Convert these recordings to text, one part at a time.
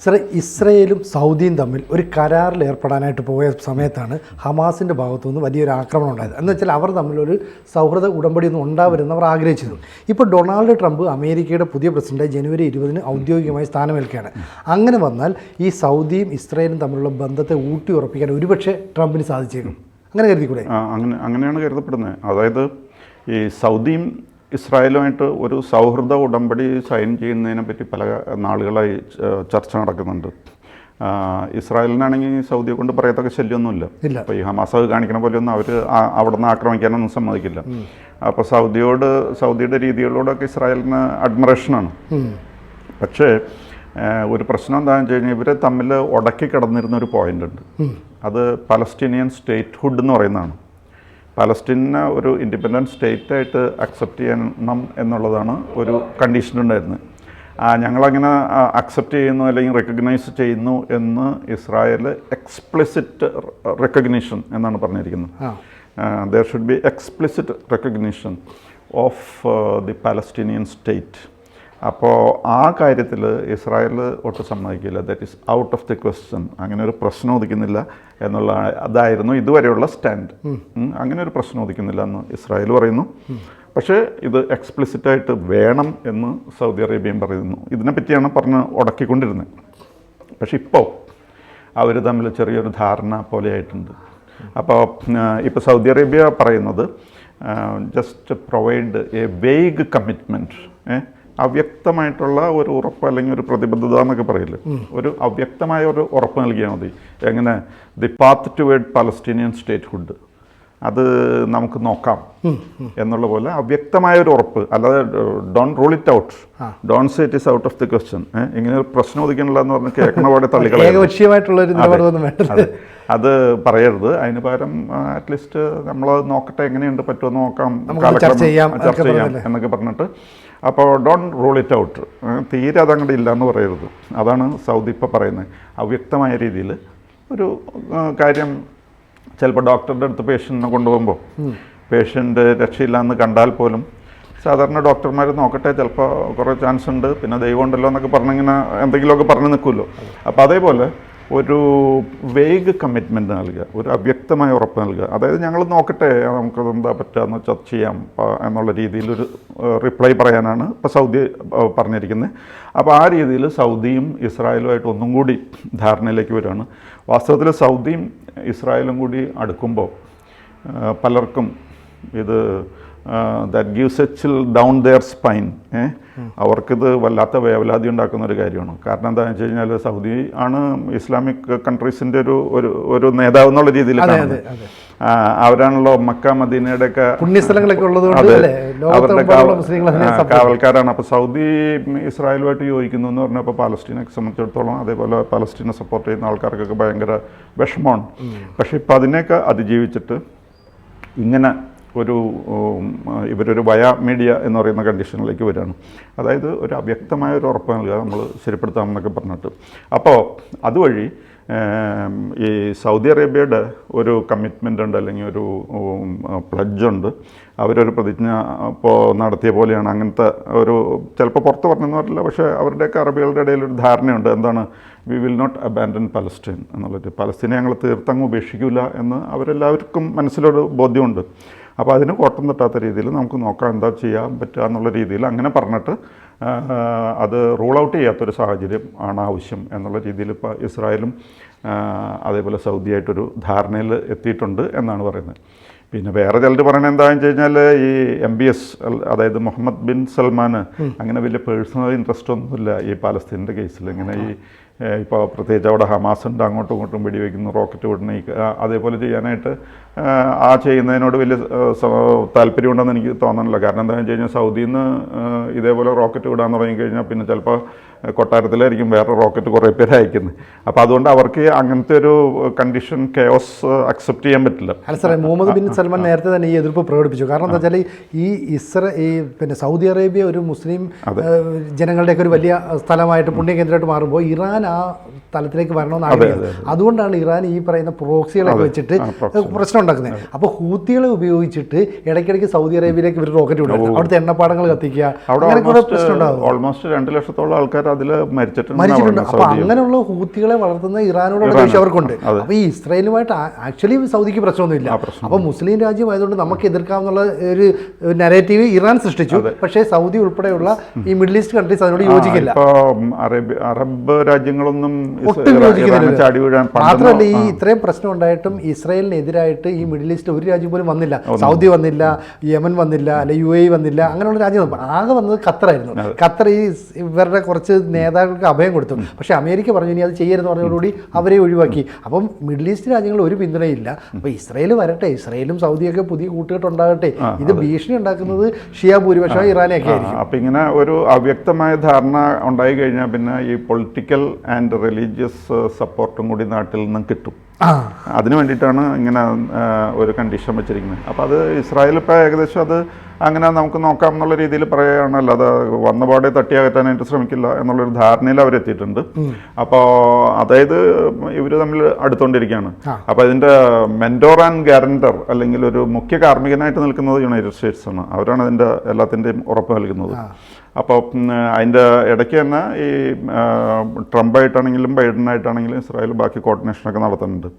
സാറേ, ഇസ്രയേലും സൗദിയും തമ്മിൽ ഒരു കരാറിൽ ഏർപ്പെടാനായിട്ട് പോയ സമയത്താണ് ഹമാസിൻ്റെ ഭാഗത്തുനിന്ന് വലിയൊരു ആക്രമണം ഉണ്ടായത്. എന്ന് വെച്ചാൽ അവർ തമ്മിലൊരു സൗഹൃദ ഉടമ്പടിയൊന്നും ഉണ്ടാവരുതെന്ന് അവർ ആഗ്രഹിച്ചിരുന്നു. ഇപ്പോൾ ഡൊണാൾഡ് ട്രംപ് അമേരിക്കയുടെ പുതിയ പ്രസിഡന്റ് ജനുവരി 20 ഔദ്യോഗികമായി സ്ഥാനമേൽക്കുകയാണ്. അങ്ങനെ വന്നാൽ ഈ സൗദിയും ഇസ്രയേലും തമ്മിലുള്ള ബന്ധത്തെ ഊട്ടി ഉറപ്പിക്കാൻ ഒരുപക്ഷെ ട്രംപിന് സാധിച്ചേക്കും. അങ്ങനെ കരുതിക്കൂടെ? അങ്ങനെയാണ് കരുതപ്പെടുന്നത്. അതായത് ഈ സൗദിയും ഇസ്രായേലുമായിട്ട് ഒരു സൗഹൃദ ഉടമ്പടി സൈൻ ചെയ്യുന്നതിനെ പറ്റി പല നാളുകളായി ചർച്ച നടക്കുന്നുണ്ട്. ഇസ്രായേലിനാണെങ്കിൽ സൗദിയെ കൊണ്ട് പറയത്തക്ക ശല്യമൊന്നുമില്ല. അപ്പോൾ ഈ ഹമാസ് കാണിക്കണ പോലെയൊന്നും അവർ അവിടെ നിന്ന് ആക്രമിക്കാനൊന്നും സമ്മതിക്കില്ല. അപ്പോൾ സൗദിയുടെ രീതികളോടൊക്കെ ഇസ്രായേലിന് അഡ്മിറേഷനാണ്. പക്ഷേ ഒരു പ്രശ്നം എന്താണെന്ന് വെച്ച് കഴിഞ്ഞാൽ ഇവർ തമ്മിൽ ഉടക്കി കിടന്നിരുന്ന ഒരു പോയിന്റ് ഉണ്ട്. അത് പലസ്തീനിയൻ സ്റ്റേറ്റ്ഹുഡ് എന്ന് പറയുന്നതാണ്. പലസ്തീനെ ഒരു ഇൻഡിപെൻഡൻറ്റ് സ്റ്റേറ്റായിട്ട് അക്സെപ്റ്റ് ചെയ്യണം എന്നുള്ളതാണ് ഒരു കണ്ടീഷൻ ഉണ്ടായിരുന്നത്. ഞങ്ങളങ്ങനെ അക്സെപ്റ്റ് ചെയ്യുന്നു അല്ലെങ്കിൽ റെക്കഗ്നൈസ് ചെയ്യുന്നു എന്ന് ഇസ്രായേൽ എക്സ്പ്ലിസിറ്റ് റെക്കഗ്നീഷൻ എന്നാണ് പറഞ്ഞിരിക്കുന്നത്. There should be explicit recognition of the Palestinian state. അപ്പോൾ ആ കാര്യത്തിൽ ഇസ്രായേൽ ഒട്ടും സമ്മതിക്കില്ല. That is out of the question. അങ്ങനെ ഒരു പ്രശ്നം ഉദിക്കുന്നില്ല എന്നുള്ള അതായിരുന്നു ഇതുവരെയുള്ള സ്റ്റാൻഡ്. അങ്ങനെ ഒരു പ്രശ്നം ഉദിക്കുന്നില്ല എന്ന് ഇസ്രായേൽ പറയുന്നു. പക്ഷേ ഇത് എക്സ്പ്ലിസിറ്റായിട്ട് വേണം എന്ന് സൗദി അറേബ്യയും പറയുന്നു. ഇതിനെപ്പറ്റിയാണ് പറഞ്ഞ് ഉടക്കിക്കൊണ്ടിരുന്നത്. പക്ഷെ ഇപ്പോൾ അവർ തമ്മിൽ ചെറിയൊരു ധാരണ പോലെ ആയിട്ടുണ്ട്. ഇപ്പോൾ സൗദി അറേബ്യ പറയുന്നത് just provide a vague commitment, അവ്യക്തമായിട്ടുള്ള ഒരു ഉറപ്പ് അല്ലെങ്കിൽ ഒരു പ്രതിബദ്ധത എന്നൊക്കെ പറയില്ലേ, ഒരു അവ്യക്തമായ ഒരു ഉറപ്പ് നൽകിയാൽ മതി. എങ്ങനെ? The path toward Palestinian statehood, അത് നമുക്ക് നോക്കാം എന്നുള്ള പോലെ അവ്യക്തമായ ഒരു ഉറപ്പ്. അല്ലാതെ don't rule it out, don't say it is out of the question. ഇങ്ങനെ ഒരു പ്രശ്നം ഒതുക്കണില്ല എന്ന് പറഞ്ഞ് കേൾക്കണ പോലെ അത് പറയരുത്. അതിന് പകരം അറ്റ്ലീസ്റ്റ് നമ്മൾ നോക്കട്ടെ, എങ്ങനെയുണ്ട്, പറ്റുമെന്ന് നോക്കാം, ചർച്ച ചെയ്യാം എന്നൊക്കെ പറഞ്ഞിട്ട്. അപ്പോൾ ഡോണ്ട് റൂൾ ഇറ്റ് ഔട്ട്, തീരെ അതങ്ങോട്ട് ഇല്ല എന്ന് പറയരുത്. അതാണ് സൗദി ഇപ്പോൾ പറയുന്നത്. അവ്യക്തമായ രീതിയിൽ ഒരു കാര്യം ചിലപ്പോൾ ഡോക്ടറുടെ അടുത്ത് പേഷ്യൻറ്റിനെ കൊണ്ടുപോകുമ്പോൾ പേഷ്യൻ്റ് രക്ഷയില്ല എന്ന് കണ്ടാൽ പോലും സാധാരണ ഡോക്ടർമാർ നോക്കട്ടെ, ചിലപ്പോൾ കുറേ ചാൻസ് ഉണ്ട്, പിന്നെ ദൈവം ഉണ്ടല്ലോ എന്നൊക്കെ പറഞ്ഞിങ്ങനെ എന്തെങ്കിലുമൊക്കെ പറഞ്ഞ് നിൽക്കുമല്ലോ. അപ്പോൾ അതേപോലെ ഒരു വേഗ് കമ്മിറ്റ്മെൻറ്റ് നൽകുക, ഒരു അവ്യക്തമായ ഉറപ്പ് നൽകുക. അതായത് ഞങ്ങൾ നോക്കട്ടെ, നമുക്കത് എന്താ പറ്റുകയെന്ന് വെച്ചാൽ ചെയ്യാം എന്നുള്ള രീതിയിലൊരു റിപ്ലൈ പറയാനാണ് ഇപ്പോൾ സൗദി പറഞ്ഞിരിക്കുന്നത്. അപ്പോൾ ആ രീതിയിൽ സൗദിയും ഇസ്രായേലുമായിട്ട് ഒന്നും കൂടി ധാരണയിലേക്ക് വരികയാണ്. വാസ്തവത്തിൽ സൗദിയും ഇസ്രായേലും കൂടി അടുക്കുമ്പോൾ പലർക്കും ഇത് that gives a chill down their spine. അവർക്കിത് വല്ലാത്ത വേവലാതി ഉണ്ടാക്കുന്ന ഒരു കാര്യമാണ്. കാരണം എന്താണെന്ന് വെച്ച് കഴിഞ്ഞാൽ സൗദി ആണ് ഇസ്ലാമിക് കൺട്രീസിൻ്റെ ഒരു നേതാവ് എന്നുള്ള രീതിയിൽ അവരാണല്ലോ മക്ക മദീനയുടെയൊക്കെ പുണ്യസ്ഥലങ്ങളൊക്കെ ഉള്ളതുകൊണ്ട് അവരുടെ കാവൽക്കാരാണ്. അപ്പോൾ സൗദി ഇസ്രായേലുമായിട്ട് യോജിക്കുന്നു എന്ന് പറഞ്ഞപ്പോൾ പാലസ്തീനെ സംബന്ധിച്ചിടത്തോളം, അതേപോലെ പാലസ്തീനെ സപ്പോർട്ട് ചെയ്യുന്ന ആൾക്കാർക്കൊക്കെ ഭയങ്കര വിഷമമാണ്. പക്ഷേ ഇപ്പോൾ അതിനെയൊക്കെ അതിജീവിച്ചിട്ട് ഇങ്ങനെ ഇവരൊരു വയ മീഡിയ എന്ന് പറയുന്ന കണ്ടീഷനിലേക്ക് വരികയാണ്. അതായത് ഒരു അവ്യക്തമായ ഒരു ഉറപ്പ് നൽകുക, നമ്മൾ ശരിപ്പെടുത്താമെന്നൊക്കെ പറഞ്ഞിട്ട്. അപ്പോൾ അതുവഴി ഈ സൗദി അറേബ്യയുടെ ഒരു കമ്മിറ്റ്മെൻ്റ് ഉണ്ട്, അല്ലെങ്കിൽ ഒരു പ്ലഡ്ജുണ്ട്. അവരൊരു പ്രതിജ്ഞ ഇപ്പോൾ നടത്തിയ പോലെയാണ്. അങ്ങനത്തെ ഒരു ചിലപ്പോൾ പുറത്ത് പറഞ്ഞെന്ന് പറഞ്ഞില്ല, പക്ഷേ അവരുടെയൊക്കെ അറബികളുടെ ഇടയിലൊരു ധാരണയുണ്ട്. എന്താണ്? We will not abandon Palestine എന്നുള്ളത്. പലസ്തീനെ ഞങ്ങൾ തീർത്തങ്ങ് ഉപേക്ഷിക്കില്ല എന്ന് അവരെല്ലാവർക്കും മനസ്സിലൊരു ബോധ്യമുണ്ട്. അപ്പോൾ അതിന് കോട്ടം തട്ടാത്ത രീതിയിൽ നമുക്ക് നോക്കാം എന്താ ചെയ്യാൻ പറ്റുക എന്നുള്ള രീതിയിൽ അങ്ങനെ പറഞ്ഞിട്ട് അത് റൂൾ ഔട്ട് ചെയ്യാത്തൊരു സാഹചര്യം ആണ് ആവശ്യം എന്നുള്ള രീതിയിൽ ഇപ്പോൾ ഇസ്രായേലും അതേപോലെ സൗദിയായിട്ടൊരു ധാരണയിൽ എത്തിയിട്ടുണ്ട് എന്നാണ് പറയുന്നത്. പിന്നെ വേറെ ചിലർ പറയുന്നത് എന്താണെന്ന് വെച്ച് കഴിഞ്ഞാൽ ഈ MBS, അതായത് മുഹമ്മദ് ബിൻ സൽമാൻ അങ്ങനെ വലിയ പേഴ്സണൽ ഇൻട്രസ്റ്റ് ഒന്നുമില്ല ഈ പാലസ്തീനിൻ്റെ കേസിൽ. ഇങ്ങനെ ഈ ഇപ്പോൾ പ്രത്യേകിച്ച് അവിടെ ഹമാസ് ഉണ്ട്, അങ്ങോട്ടും ഇങ്ങോട്ടും വെടിവെക്കുന്നു, റോക്കറ്റ് വിടണ അതേപോലെ ചെയ്യാനായിട്ട് ചെയ്യുന്നതിനോട് വലിയ താല്പര്യമുണ്ടെന്ന് എനിക്ക് തോന്നണില്ല. കാരണം എന്താണെന്ന് വെച്ച് കഴിഞ്ഞാൽ സൗദിയിൽ നിന്ന് ഇതേപോലെ റോക്കറ്റ് വിടാൻ തുടങ്ങിക്കഴിഞ്ഞാൽ പിന്നെ ചിലപ്പോൾ കൊട്ടാരത്തിലായിരിക്കും വേറെ റോക്കറ്റ് കുറേ പേര് അയക്കുന്നത്. അപ്പോൾ അതുകൊണ്ട് അവർക്ക് അങ്ങനത്തെ ഒരു കണ്ടീഷൻ കെയോസ് അക്സെപ്റ്റ് ചെയ്യാൻ പറ്റില്ല. അല്ല സാറേ, മുഹമ്മദ് ബിൻ സൽമാൻ നേരത്തെ തന്നെ ഈ എതിർപ്പ് പ്രകടിപ്പിച്ചു. കാരണം എന്താ വെച്ചാൽ ഈ പിന്നെ സൗദി അറേബ്യ ഒരു മുസ്ലിം ജനങ്ങളുടെയൊക്കെ ഒരു വലിയ സ്ഥലമായിട്ട് പുണ്യകേന്ദ്രമായിട്ട് മാറുമ്പോൾ ഇറാൻ ആ തലത്തിലേക്ക് വരണമെന്ന് ആഗ്രഹിക്കുന്നത്. അതുകൊണ്ടാണ് ഇറാൻ ഈ പറയുന്ന പ്രോക്സികളൊക്കെ വെച്ചിട്ട് പ്രശ്നം ഉണ്ടാക്കുന്നത്. അപ്പോൾ ഹൂത്തികളെ ഉപയോഗിച്ചിട്ട് ഇടയ്ക്കിടയ്ക്ക് സൗദി അറേബ്യയിലേക്ക് ഇവർ റോക്കറ്റ് വിടുക, അവിടുത്തെ എണ്ണപ്പാടങ്ങൾ കത്തിക്കുക, അങ്ങനെ പ്രശ്നം ഉണ്ടാകും. ഓൾമോസ്റ്റ് 2 ലക്ഷത്തോളം ആൾക്കാർ അതിൽ മരിച്ചിട്ടുണ്ട്. അപ്പോൾ അങ്ങനെയുള്ള ഹൂത്തികളെ വളർത്തുന്ന ഇറാനോടുള്ള ദേഷ്യം അവർക്കുണ്ട്. അപ്പോൾ ഈ ഇസ്രായേലുമായിട്ട് ആക്ച്വലി സൗദിക്ക് പ്രശ്നമൊന്നുമില്ല. അപ്പോൾ മുസ്ലിം രാജ്യമായതുകൊണ്ട് നമുക്ക് എതിർക്കാമെന്നുള്ള ഒരു നെറേറ്റീവ് ഇറാൻ സൃഷ്ടിച്ചു. പക്ഷേ സൗദി ഉൾപ്പെടെയുള്ള ഈ മിഡിൽ ഈസ്റ്റ് കൺട്രീസ് അതിനോട് യോജിക്കില്ല. അറബ് രാജ്യങ്ങളൊന്നും മാത്രമല്ല, ഈ ഇത്രയും പ്രശ്നം ഉണ്ടായിട്ടും ഇസ്രായേലിനെതിരായിട്ട് ഈ മിഡിൽ ഈസ്റ്റ് ഒരു രാജ്യം പോലും വന്നില്ല. സൗദി വന്നില്ല, യമൻ വന്നില്ല, അല്ലെ UAE വന്നില്ല, അങ്ങനെയുള്ള രാജ്യം ആകെ വന്നത് ഖത്തറായിരുന്നു. ഖത്തർ ഈ ഇവരുടെ കുറച്ച് നേതാക്കൾക്ക് അഭയം കൊടുത്തു. പക്ഷേ അമേരിക്ക പറഞ്ഞു ഇനി അത് ചെയ്യരുതെന്ന് പറഞ്ഞതോടുകൂടി അവരെ ഒഴിവാക്കി. അപ്പം മിഡിൽ ഈസ്റ്റ് രാജ്യങ്ങൾ ഒരു പിന്തുണയില്ല. അപ്പോൾ ഇസ്രായേൽ വരട്ടെ, ഇസ്രായേലും സൗദിയൊക്കെ പുതിയ കൂട്ടുകെട്ടുണ്ടാകട്ടെ. ഇത് ഭീഷണി ഉണ്ടാക്കുന്നത് ഷിയ ഭൂരിപക്ഷം ഇറാനെയൊക്കെ ആയിരിക്കും. അപ്പം ഇങ്ങനെ ഒരു അവ്യക്തമായ ധാരണ ഉണ്ടായി കഴിഞ്ഞാൽ പിന്നെ ഈ പൊളിറ്റിക്കൽ ആൻഡ് റിലീജിയസ് സപ്പോർട്ടും കൂടി നാട്ടിൽ നിന്നും കിട്ടും. അതിനു വേണ്ടിയിട്ടാണ് ഇങ്ങനെ ഒരു കണ്ടീഷൻ വെച്ചിരിക്കുന്നത്. അപ്പോൾ അത് ഇസ്രായേൽ ഇപ്പോൾ ഏകദേശം അത് അങ്ങനെ നമുക്ക് നോക്കാം എന്നുള്ള രീതിയിൽ പറയുകയാണല്ലോ. അത് വന്നപാടെ തട്ടിയകറ്റാനായിട്ട് ശ്രമിക്കില്ല എന്നുള്ളൊരു ധാരണയിൽ അവരെത്തിയിട്ടുണ്ട്. അപ്പോൾ അതായത് ഇവർ തമ്മിൽ അടുത്തുകൊണ്ടിരിക്കുകയാണ്. അപ്പോൾ ഇതിൻ്റെ മെൻറ്റോർ ആൻഡ് ഗ്യാരണ്ടർ അല്ലെങ്കിൽ ഒരു മുഖ്യ കാർമ്മികനായിട്ട് നിൽക്കുന്നത് യുണൈറ്റഡ് സ്റ്റേറ്റ്സ് ആണ്. അവരാണ് ഇതിൻ്റെ എല്ലാത്തിൻ്റെയും ഉറപ്പ് നൽകുന്നത്. അപ്പോൾ അതിൻ്റെ ഇടയ്ക്ക് തന്നെ ഈ ട്രംപായിട്ടാണെങ്കിലും ബൈഡനായിട്ടാണെങ്കിലും ഇസ്രായേൽ ബാക്കി കോർഡിനേഷനൊക്കെ നടത്തുന്നുണ്ട്.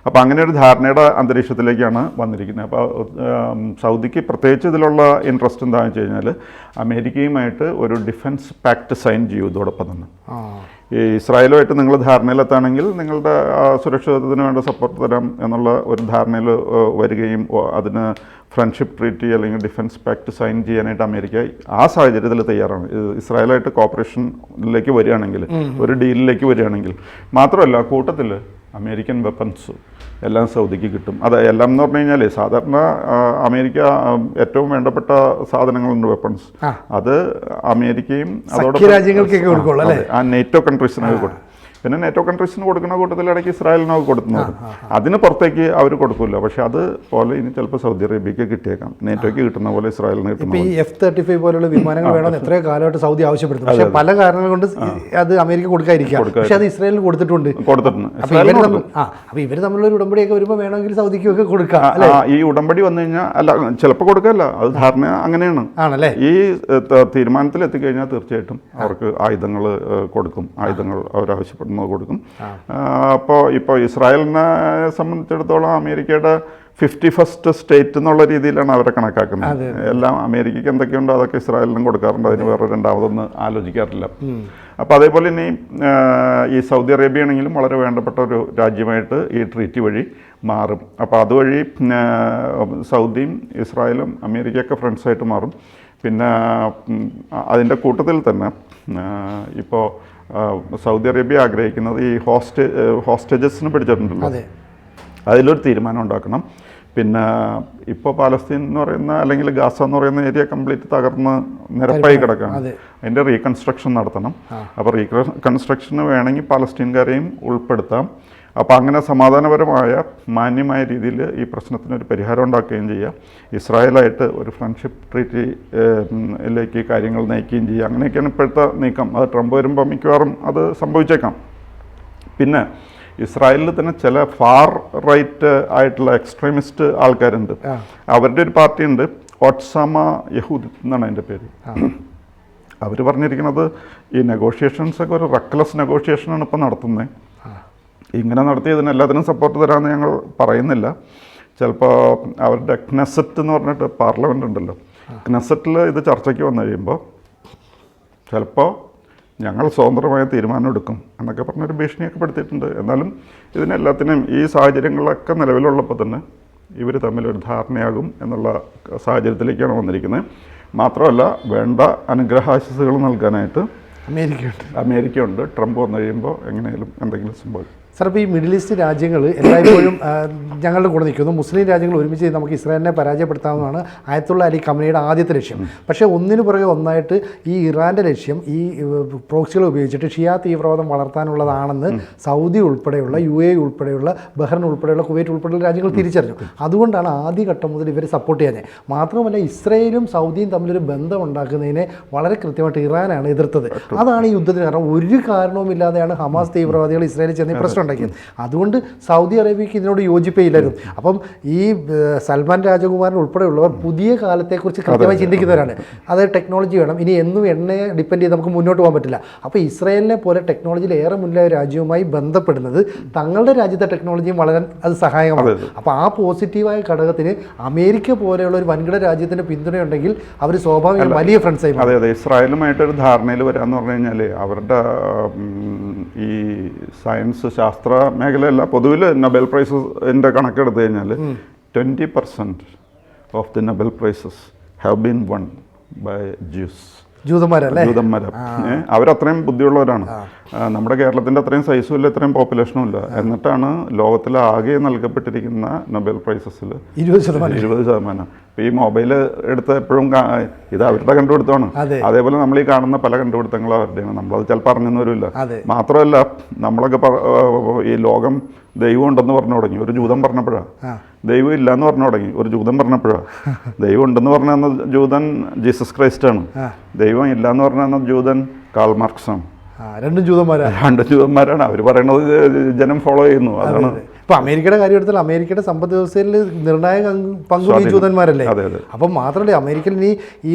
അപ്പോൾ അങ്ങനെ ഒരു ധാരണയുടെ അന്തരീക്ഷത്തിലേക്കാണ് വന്നിരിക്കുന്നത്. അപ്പോൾ സൗദിക്ക് പ്രത്യേകിച്ച് ഇതിലുള്ള ഇൻട്രസ്റ്റ് എന്താണെന്ന് വെച്ച് കഴിഞ്ഞാൽ അമേരിക്കയുമായിട്ട് ഒരു ഡിഫൻസ് പാക്ട് സൈൻ ചെയ്യും ഇതോടൊപ്പം തന്നെ. ഈ ഇസ്രായേലുമായിട്ട് നിങ്ങൾ ധാരണയിലെത്താണെങ്കിൽ നിങ്ങളുടെ സുരക്ഷിതത്വത്തിന് വേണ്ട സപ്പോർട്ട് തരാം എന്നുള്ള ഒരു ധാരണയിൽ വരികയും അതിന് ഫ്രണ്ട്ഷിപ്പ് ട്രീറ്റി അല്ലെങ്കിൽ ഡിഫൻസ് പാക്ട് സൈൻ ചെയ്യാനായിട്ട് അമേരിക്ക ആ സാഹചര്യത്തിൽ തയ്യാറാണ്. ഇസ്രായേലായിട്ട് കോപ്പറേഷനിലേക്ക് വരികയാണെങ്കിൽ, ഒരു ഡീലിലേക്ക് വരികയാണെങ്കിൽ. മാത്രമല്ല കൂട്ടത്തിൽ അമേരിക്കൻ വെപ്പൺസ് എല്ലാം സൗദിക്ക് കിട്ടും. അത് എല്ലാം എന്ന് പറഞ്ഞു കഴിഞ്ഞാൽ സാധാരണ അമേരിക്ക ഏറ്റവും വേണ്ടപ്പെട്ട സാധനങ്ങളുണ്ട് വെപ്പൺസ്. അത് അമേരിക്കയും അതോടൊപ്പം ആ നെറ്റോ കൺട്രീസിനൊക്കെ കൊടുക്കും. പിന്നെ നെറ്റോ കൺട്രീസിന് കൊടുക്കുന്ന കൂട്ടത്തിൽ ഇടയ്ക്ക് ഇസ്രായേലിനൊക്കെ കൊടുക്കുന്നത്. അതിന് പുറത്തേക്ക് അവർ കൊടുക്കില്ല. പക്ഷെ അത് പോലെ ഇനി ചിലപ്പോൾ സൗദി അറേബ്യക്ക് കിട്ടിയേക്കാം. നെറ്റോയ്ക്ക് കിട്ടുന്ന പോലെ ഇസ്രായേലിന് കിട്ടും. ഈ F-35 പോലുള്ള വിമാനങ്ങൾ വേണമെന്ന് എത്രയോ കാലമായിട്ട് സൗദി ആവശ്യപ്പെടുന്നു. പക്ഷേ പല കാരണങ്ങൾ കൊണ്ട് അത് അമേരിക്ക കൊടുക്കാതിരിക്കാം. പക്ഷെ അത് ഇസ്രായേലിന് കൊടുത്തിട്ടുണ്ട്. അപ്പോൾ ഇവർ തമ്മിലുള്ള ഉടമ്പടിയൊക്കെ വരുമ്പോൾ വേണമെങ്കിൽ സൗദിക്കൊക്കെ കൊടുക്കാം. ഈ ഉടമ്പടി വന്നു കഴിഞ്ഞാൽ അല്ല, ചിലപ്പോൾ കൊടുക്കല്ല, അത് ധാരണ അങ്ങനെയാണ്. ആണല്ലേ? ഈ തീരുമാനത്തിൽ എത്തിക്കഴിഞ്ഞാൽ തീർച്ചയായിട്ടും അവർക്ക് ആയുധങ്ങൾ കൊടുക്കും. ആയുധങ്ങൾ അവരാവശ്യപ്പെടും കൊടുക്കും. ഇപ്പോൾ ഇസ്രായേലിനെ സംബന്ധിച്ചിടത്തോളം അമേരിക്കയുടെ 51st സ്റ്റേറ്റ് എന്നുള്ള രീതിയിലാണ് അവരെ കണക്കാക്കുന്നത്. എല്ലാം അമേരിക്കയ്ക്ക് എന്തൊക്കെയുണ്ടോ അതൊക്കെ ഇസ്രായേലിനും കൊടുക്കാറുണ്ട്. അതിന് വേറെ രണ്ടാമതൊന്നും ആലോചിക്കാറില്ല. അപ്പോൾ അതേപോലെ തന്നെ ഈ സൗദി അറേബ്യ ആണെങ്കിലും വളരെ വേണ്ടപ്പെട്ട ഒരു രാജ്യമായിട്ട് ഈ ട്രീറ്റി വഴി മാറും. അപ്പോൾ അതുവഴി സൗദിയും ഇസ്രായേലും അമേരിക്കയൊക്കെ ഫ്രണ്ട്സായിട്ട് മാറും. പിന്നെ അതിൻ്റെ കൂട്ടത്തിൽ തന്നെ ഇപ്പോൾ സൗദി അറേബ്യ ആഗ്രഹിക്കുന്നത് ഈ ഹോസ്റ്റേജസിന് പിടിച്ചിട്ടുണ്ടല്ലോ, അതിലൊരു തീരുമാനം ഉണ്ടാക്കണം. പിന്നെ ഇപ്പോൾ പാലസ്തീൻ എന്ന് പറയുന്ന അല്ലെങ്കിൽ ഗാസ എന്ന് പറയുന്ന ഏരിയ കംപ്ലീറ്റ് തകർന്ന് നിരപ്പായി കിടക്കുകയാണ്. അതിൻ്റെ റീകൺസ്ട്രക്ഷൻ നടത്തണം. അപ്പോൾ റീകൺസ്ട്രക്ഷന് വേണമെങ്കിൽ പാലസ്തീൻകാരെയും ഉൾപ്പെടുത്താം. അപ്പോൾ അങ്ങനെ സമാധാനപരമായ മാന്യമായ രീതിയിൽ ഈ പ്രശ്നത്തിനൊരു പരിഹാരം ഉണ്ടാക്കുകയും ചെയ്യാം. ഇസ്രായേലായിട്ട് ഒരു ഫ്രണ്ട്ഷിപ്പ് ട്രീറ്റിയിലേക്ക് കാര്യങ്ങൾ നയിക്കുകയും ചെയ്യുക. അങ്ങനെയൊക്കെയാണ് ഇപ്പോഴത്തെ നീക്കം. അത് ട്രംപ് വരുമ്പോൾ മിക്കവാറും അത് സംഭവിച്ചേക്കാം. പിന്നെ ഇസ്രായേലിൽ തന്നെ ചില ഫാർ റൈറ്റ് ആയിട്ടുള്ള എക്സ്ട്രീമിസ്റ്റ് ആൾക്കാരുണ്ട്. അവരുടെ ഒരു പാർട്ടിയുണ്ട്, ഒട്സാമ യഹൂദ് എന്നാണ് അതിൻ്റെ പേര്. അവർ പറഞ്ഞിരിക്കുന്നത് ഈ നെഗോഷിയേഷൻസൊക്കെ ഒരു റെക്ലെസ് നെഗോഷിയേഷനാണ് ഇപ്പോൾ നടത്തുന്നത്. ഇങ്ങനെ നടത്തിയതിന് എല്ലാത്തിനും സപ്പോർട്ട് തരാമെന്ന് ഞങ്ങൾ പറയുന്നില്ല. ചിലപ്പോൾ അവരുടെ ക്നെസറ്റ് എന്ന് പറഞ്ഞിട്ട് പാർലമെൻ്റ് ഉണ്ടല്ലോ, ക്നെസറ്റിൽ ഇത് ചർച്ചയ്ക്ക് വന്നു കഴിയുമ്പോൾ ചിലപ്പോൾ ഞങ്ങൾ സ്വതന്ത്രമായ തീരുമാനം എടുക്കും എന്നൊക്കെ പറഞ്ഞൊരു ഭീഷണിയൊക്കെ പെടുത്തിയിട്ടുണ്ട്. എന്നാലും ഇതിനെല്ലാത്തിനും ഈ സാഹചര്യങ്ങളൊക്കെ നിലവിലുള്ളപ്പോൾ തന്നെ ഇവർ തമ്മിലൊരു ധാരണയാകും എന്നുള്ള സാഹചര്യത്തിലേക്കാണ് വന്നിരിക്കുന്നത്. മാത്രമല്ല വേണ്ട അനുഗ്രഹാശിസുകൾ നൽകാനായിട്ട് അമേരിക്കയുണ്ട്. ട്രംപ് വന്നു കഴിയുമ്പോൾ എങ്ങനെയാലും എന്തെങ്കിലും സംഭവിക്കും. സാർ, ഇപ്പോൾ ഈ മിഡിൽ ഈസ്റ്റ് രാജ്യങ്ങൾ എല്ലായ്പ്പോഴും ഞങ്ങളുടെ കൂടെ നിൽക്കുന്നു. മുസ്ലിം രാജ്യങ്ങൾ ഒരുമിച്ച് നമുക്ക് ഇസ്രായേലിനെ പരാജയപ്പെടുത്താവുന്നതാണ് ആയത്തുള്ള അലി ഖമനയുടെ ആദ്യത്തെ ലക്ഷ്യം. പക്ഷേ ഒന്നിനു പുറകെ ഒന്നായിട്ട് ഈ ഇറാൻ്റെ ലക്ഷ്യം ഈ പ്രോക്സികൾ ഉപയോഗിച്ചിട്ട് ഷിയ തീവ്രവാദം വളർത്താനുള്ളതാണെന്ന് സൗദി ഉൾപ്പെടെയുള്ള UAE ഉൾപ്പെടെയുള്ള ബഹ്റൈൻ ഉൾപ്പെടെയുള്ള കുവൈറ്റ് ഉൾപ്പെടെയുള്ള രാജ്യങ്ങൾ തിരിച്ചറിഞ്ഞു. അതുകൊണ്ടാണ് ആദ്യഘട്ടം മുതൽ ഇവരെ സപ്പോർട്ട് ചെയ്യാൻ. മാത്രമല്ല ഇസ്രായേലും സൗദിയും തമ്മിലൊരു ബന്ധം ഉണ്ടാക്കുന്നതിനെ വളരെ കൃത്യമായിട്ട് ഇറാനാണ് എതിർത്തത്. അതാണ് ഈ യുദ്ധത്തിന് കാരണം. ഒരു കാരണവുമില്ലാതെയാണ് ഹമാസ് തീവ്രവാദികൾ ഇസ്രായേലിൽ ചെന്ന് പ്രശ്നം പ്രശ്നം ഉണ്ടാക്കിയത്. അതുകൊണ്ട് സൗദി അറേബ്യക്ക് ഇതിനോട് യോജിപ്പയില്ലായിരുന്നു. അപ്പം ഈ സൽമാൻ രാജകുമാരൻ ഉൾപ്പെടെയുള്ളവർ പുതിയ കാലത്തെക്കുറിച്ച് കൃത്യമായി ചിന്തിക്കുന്നവരാണ്. അതായത് ടെക്നോളജി വേണം, ഇനി എന്നും എണ്ണയെ ഡിപ്പെൻഡ് ചെയ്ത് നമുക്ക് മുന്നോട്ട് പോകാൻ പറ്റില്ല. അപ്പോൾ ഇസ്രായേലിനെ പോലെ ടെക്നോളജിയിൽ ഏറെ മുന്നിലായ രാജ്യവുമായി ബന്ധപ്പെടുന്നത് തങ്ങളുടെ രാജ്യത്തെ ടെക്നോളജിയും വളരാൻ അത് സഹായകമാണ്. അപ്പോൾ ആ പോസിറ്റീവായ ഘടകത്തിന് അമേരിക്ക പോലെയുള്ള ഒരു വൻകിട രാജ്യത്തിൻ്റെ പിന്തുണയുണ്ടെങ്കിൽ അവർ സ്വാഭാവികം വലിയ ഫ്രണ്ട്സായി. അതെ അതെ, ഇസ്രായേലുമായിട്ടൊരു ധാരണയിൽ വരാമെന്ന് പറഞ്ഞു കഴിഞ്ഞാൽ അവരുടെ ഈ സയൻസ് ശാസ്ത്ര മേഖലയല്ല, പൊതുവിൽ നൊബേൽ പ്രൈസിൻ്റെ കണക്കെടുത്ത് കഴിഞ്ഞാൽ 20% of the Nobel prizes have been won by Jews. ജൂതന്മാരല്ലേ? ജൂതന്മാരാണ്. അവരത്രയും ബുദ്ധിയുള്ളവരാണ്. നമ്മുടെ കേരളത്തിൻ്റെ അത്രയും സൈസും ഇല്ല, ഇത്രയും പോപ്പുലേഷനും ഇല്ല. എന്നിട്ടാണ് ലോകത്തിൽ ആകെ നൽകപ്പെട്ടിരിക്കുന്ന നൊബേൽ പ്രൈസസിൽ 20%. ഇപ്പോൾ ഈ മൊബൈൽ എടുത്ത് എപ്പോഴും ഇത് അവരുടെ കണ്ടുപിടുത്തമാണ്. അതേപോലെ നമ്മൾ ഈ കാണുന്ന പല കണ്ടുപിടുത്തങ്ങളും അവരുടെയാണ്. നമ്മളത് ചിലപ്പോൾ അറിഞ്ഞെന്ന് വരില്ല. മാത്രമല്ല നമ്മളൊക്കെ ഈ ലോകം ദൈവം ഉണ്ടെന്ന് പറഞ്ഞു തുടങ്ങി ഒരു ജൂതൻ പറഞ്ഞപ്പോഴാണ്. ദൈവം ഇല്ല എന്ന് പറഞ്ഞു തുടങ്ങി ഒരു ജൂതൻ പറഞ്ഞപ്പോഴാണ്. ദൈവം ഉണ്ടെന്ന് പറഞ്ഞ ജൂതൻ ജീസസ് ക്രൈസ്റ്റ് ആണ്. ദൈവം ഇല്ല എന്ന് പറഞ്ഞ ജൂതൻ കാൾ മാർക്സ് ആണ്. രണ്ടും ജൂതന്മാരാണ്. അവർ പറയുന്നത് ജനം ഫോളോ ചെയ്യുന്നു. അതാണ് ഇപ്പൊ അമേരിക്കയുടെ കാര്യം എടുത്താൽ അമേരിക്കയുടെ സമ്പദ് വ്യവസ്ഥയിൽ നിർണായക പങ്ക് ഈ ജൂതന്മാരല്ലേ? അപ്പം മാത്രമല്ല അമേരിക്കയിൽ ഇനി ഈ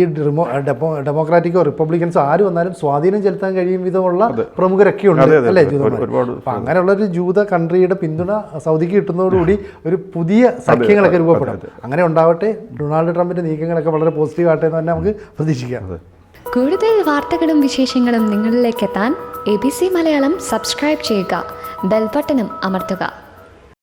ഡെമോക്രാറ്റിക്കോ റിപ്പബ്ലിക്കൻസോ ആര് വന്നാലും സ്വാധീനം ചെലുത്താൻ കഴിയും വിധമുള്ള പ്രമുഖരൊക്കെ ഉണ്ട് അല്ലേ ജൂതന്മാർ. അപ്പൊ അങ്ങനെയുള്ള ഒരു ജൂത കൺട്രിയുടെ പിന്തുണ സൗദിക്ക് കിട്ടുന്നതോടുകൂടി ഒരു പുതിയ സഖ്യങ്ങളൊക്കെ രൂപപ്പെടും. അങ്ങനെ ഉണ്ടാവട്ടെ. ഡൊണാൾഡ് ട്രംപിന്റെ നീക്കങ്ങളൊക്കെ വളരെ പോസിറ്റീവ് ആട്ടെ എന്ന് തന്നെ നമുക്ക് പ്രതീക്ഷിക്കാം. കൂടുതൽ വാർത്തകളും വിശേഷങ്ങളും നിങ്ങളിലേക്ക് എത്താൻ ABC മലയാളം സബ്സ്ക്രൈബ് ചെയ്യുക, ബെൽ ബട്ടണും അമർത്തുക.